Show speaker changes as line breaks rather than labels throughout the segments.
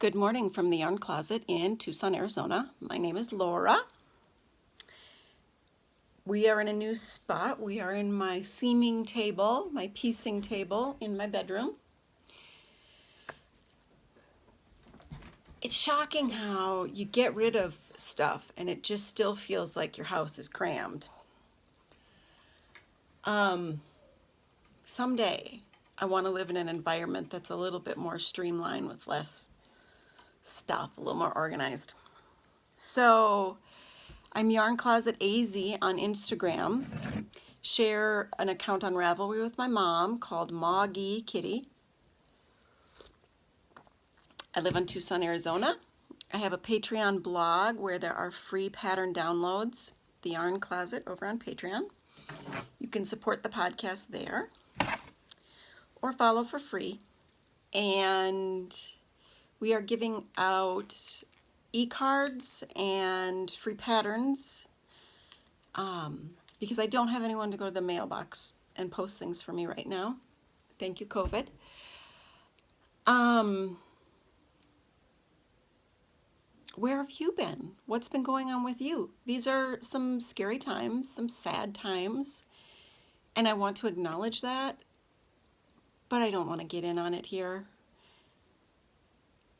Good morning from the Yarn Closet in Tucson, Arizona. My name is Laura. We are in a new spot. We are in my seaming table, my piecing table in my bedroom. It's shocking how you get rid of stuff and it just still feels like your house is crammed. Someday I want to live in an environment that's a little bit more streamlined with less stuff, a little more organized. So I'm Yarn Closet AZ on Instagram. Share an account on Ravelry with my mom called MawgeeKitty. I live in Tucson, Arizona. I have a Patreon blog where there are free pattern downloads, The Yarn Closet over on Patreon. You can support the podcast there or follow for free. And we are giving out e-cards and free patterns because I don't have anyone to go to the mailbox and post things for me right now. Thank you, COVID. Where have you been? What's been going on with you? These are some scary times, some sad times, and I want to acknowledge that, but I don't want to get in on it here.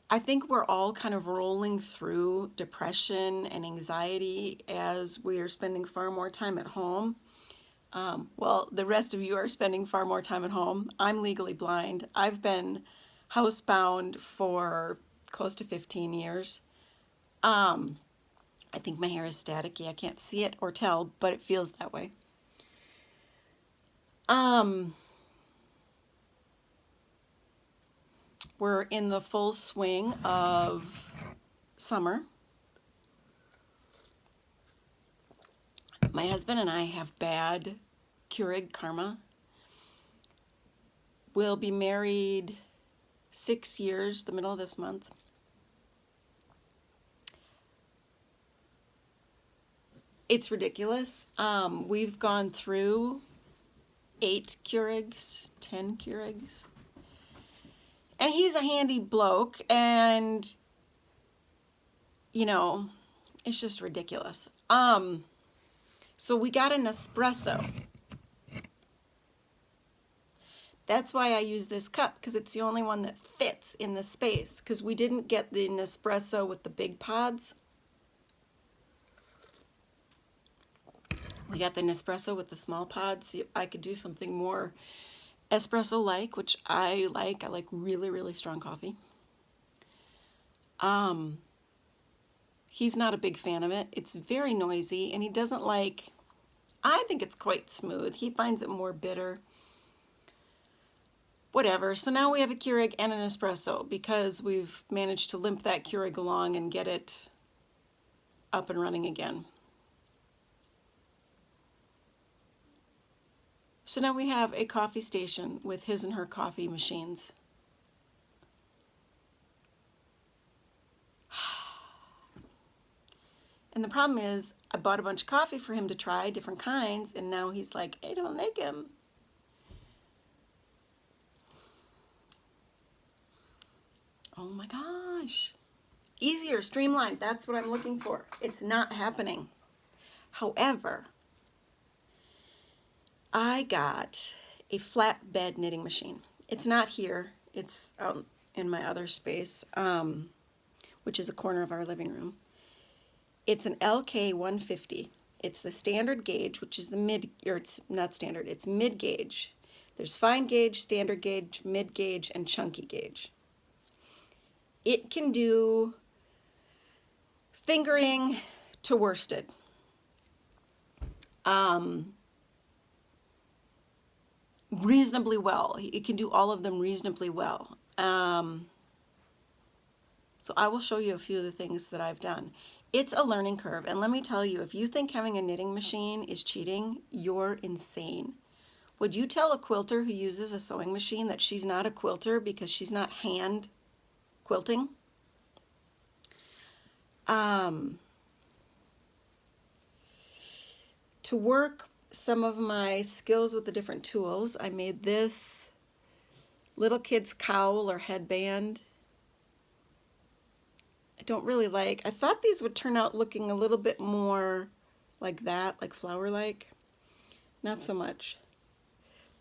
I think we're all kind of rolling through depression and anxiety as we are spending far more time at home. Well, the rest of you are spending far more time at home. I'm legally blind. I've been housebound for close to 15 years. I think my hair is staticky. I can't see it or tell, but it feels that way. We're in the full swing of summer. My husband and I have bad Keurig karma. We'll be married 6 years, the middle of this month. It's ridiculous. We've gone through 8 Keurigs, 10 Keurigs. And he's a handy bloke, and, you know, it's just ridiculous. So we got an espresso. That's why I use this cup, because it's the only one that fits in the space, because we didn't get the Nespresso with the big pods. We got the Nespresso with the small pods. I could do something more espresso-like, which I like. I like really, really strong coffee. He's not a big fan of it. It's very noisy, and he doesn't like, I think it's quite smooth. He finds it more bitter. Whatever. So now we have a Keurig and an espresso because we've managed to limp that Keurig along and get it up and running again. So now we have a coffee station with his and her coffee machines. And the problem is, I bought a bunch of coffee for him to try, different kinds, and now he's like, I don't like him. Oh my gosh. Easier, streamlined, that's what I'm looking for. It's not happening. However, I got a flatbed knitting machine. It's not here. It's out in my other space, which is a corner of our living room. It's an LK150. It's the standard gauge, which is the mid, or it's not standard, it's mid gauge. There's fine gauge, standard gauge, mid gauge, and chunky gauge. It can do fingering to worsted. Reasonably well. It can do all of them reasonably well. So I will show you a few of the things that I've done. It's a learning curve, and let me tell you, if you think having a knitting machine is cheating, you're insane. Would you tell a quilter who uses a sewing machine that she's not a quilter because she's not hand quilting? To work some of my skills with the different tools, I made this little kid's cowl or headband. don't really like. I thought these would turn out looking a little bit more like that, like flower-like. Not so much.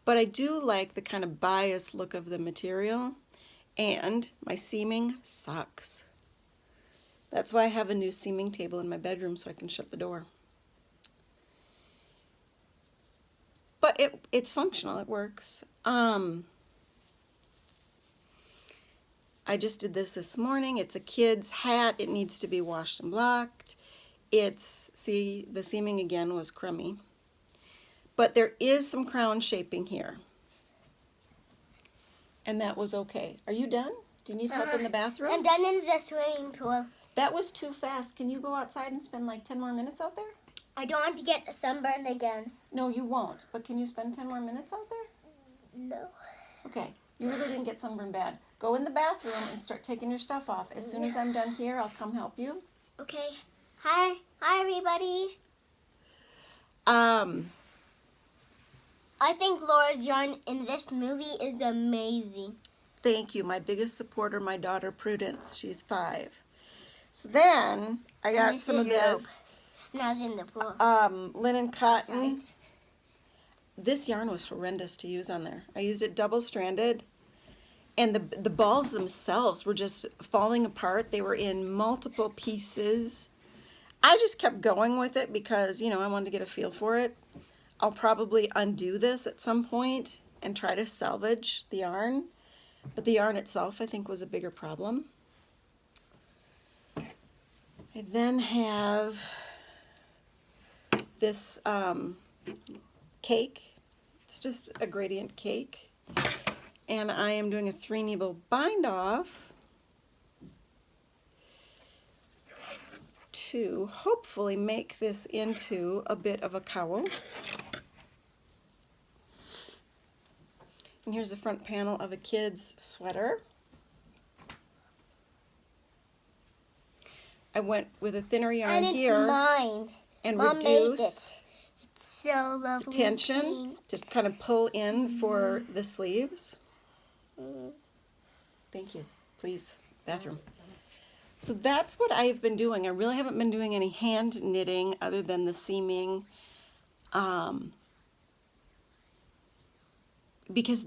But I do like the kind of bias look of the material, and my seaming sucks. That's why I have a new seaming table in my bedroom so I can shut the door. But it's functional, it works. I just did this morning. It's a kid's hat. It needs to be washed and blocked. See, the seaming again was crummy. But there is some crown shaping here. And that was okay. Are you done? Do you need help in the bathroom?
I'm done in the swimming pool.
That was too fast. Can you go outside and spend like 10 more minutes out there?
I don't want to get sunburned again.
No, you won't. But can you spend 10 more minutes out there?
No.
Okay. You really didn't get sunburned bad. Go in the bathroom and start taking your stuff off. As soon as I'm done here, I'll come help you.
Okay. Hi everybody. I think Laura's yarn in this movie is amazing.
Thank you. My biggest supporter, my daughter Prudence. She's 5. So then I got some of this.
And I was in the pool.
Linen cotton. This yarn was horrendous to use on there. I used it double-stranded, and the balls themselves were just falling apart. They were in multiple pieces. I just kept going with it because, you know, I wanted to get a feel for it. I'll probably undo this at some point and try to salvage the yarn, but the yarn itself, I think, was a bigger problem. I then have this cake. It's just a gradient cake, and I am doing a 3-needle bind off to hopefully make this into a bit of a cowl. And here's the front panel of a kid's sweater. I went with a thinner yarn here
mine.
And
Mom
reduced
so lovely.
tension to kind of pull in for the sleeves. Thank you. Please, bathroom. So that's what I've been doing. I really haven't been doing any hand knitting other than the seaming. Because,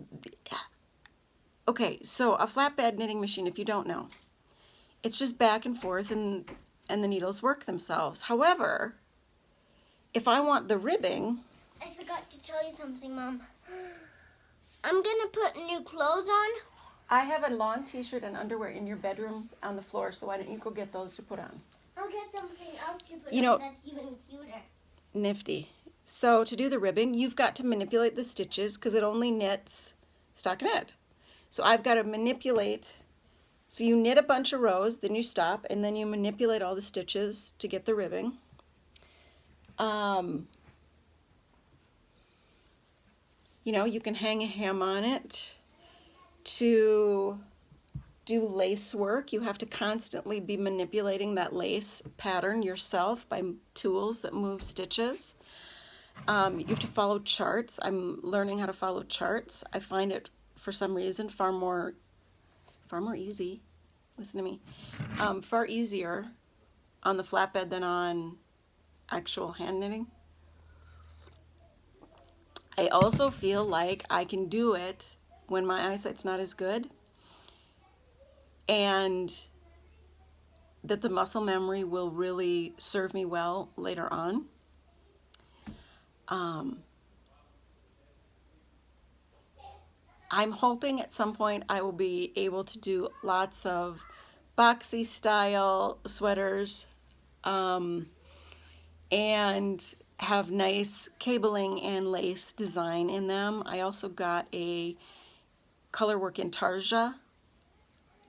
okay, so a flatbed knitting machine, if you don't know, it's just back and forth and the needles work themselves. However, if I want the ribbing...
I forgot to tell you something, Mom. I'm going to put new clothes on.
I have a long t-shirt and underwear in your bedroom on the floor, so why don't you go get those to put on?
I'll get something else to put
on
that's even cuter.
Nifty. So to do the ribbing, you've got to manipulate the stitches because it only knits stockinette. So I've got to manipulate. So you knit a bunch of rows, then you stop, and then you manipulate all the stitches to get the ribbing. You know, you can hang a hem on it. To do lace work, you have to constantly be manipulating that lace pattern yourself by tools that move stitches. You have to follow charts. I'm learning how to follow charts. I find it, for some reason, far more easy. Listen to me. Far easier on the flatbed than on actual hand knitting. I also feel like I can do it when my eyesight's not as good, and that the muscle memory will really serve me well later on. I'm hoping at some point I will be able to do lots of boxy style sweaters and have nice cabling and lace design in them. I also got a color work intarsia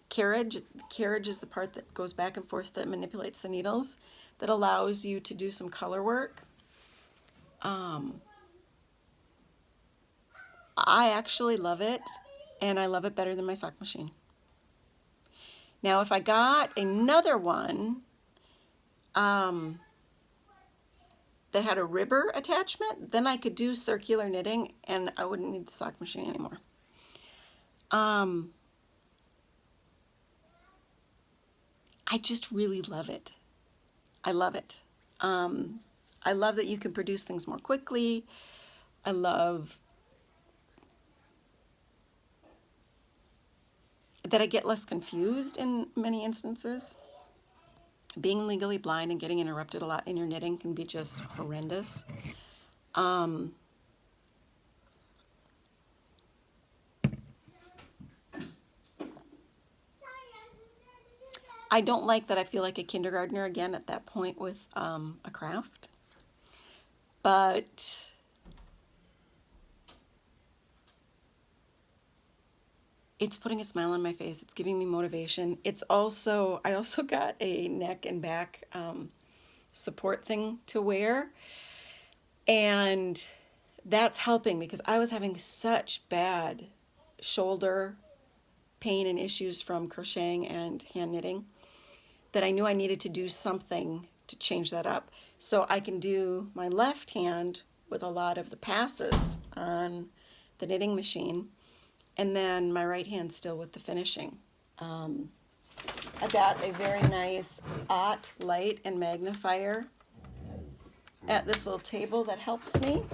carriage. Carriage is the part that goes back and forth that manipulates the needles, that allows you to do some color work. I actually love it, and I love it better than my sock machine. Now if I got another one that had a ribber attachment, then I could do circular knitting and I wouldn't need the sock machine anymore. I just really love it. I love it. I love that you can produce things more quickly. I love that I get less confused in many instances. Being legally blind and getting interrupted a lot in your knitting can be just horrendous. I don't like that I feel like a kindergartner again at that point with a craft. But it's putting a smile on my face. It's giving me motivation. It's also, I also got a neck and back support thing to wear. And that's helping because I was having such bad shoulder pain and issues from crocheting and hand knitting that I knew I needed to do something to change that up. So I can do my left hand with a lot of the passes on the knitting machine, and then my right hand still with the finishing. I got a very nice OT light and magnifier at this little table that helps me,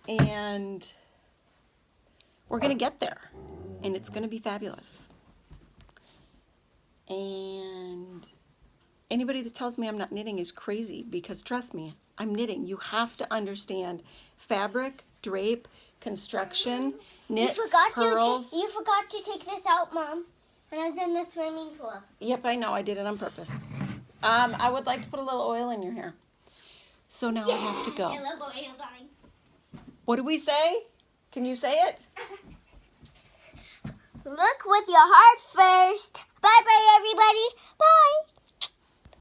and we're gonna get there, and it's gonna be fabulous. And anybody that tells me I'm not knitting is crazy, because trust me, I'm knitting. You have to understand fabric, drape, construction, knits, pearls.
You forgot to take this out, Mom, when I was in the swimming pool.
Yep, I know. I did it on purpose. I would like to put a little oil in your hair. So now I have to go.
I love oil dyeing.
What do we say? Can you say it?
Look with your heart first.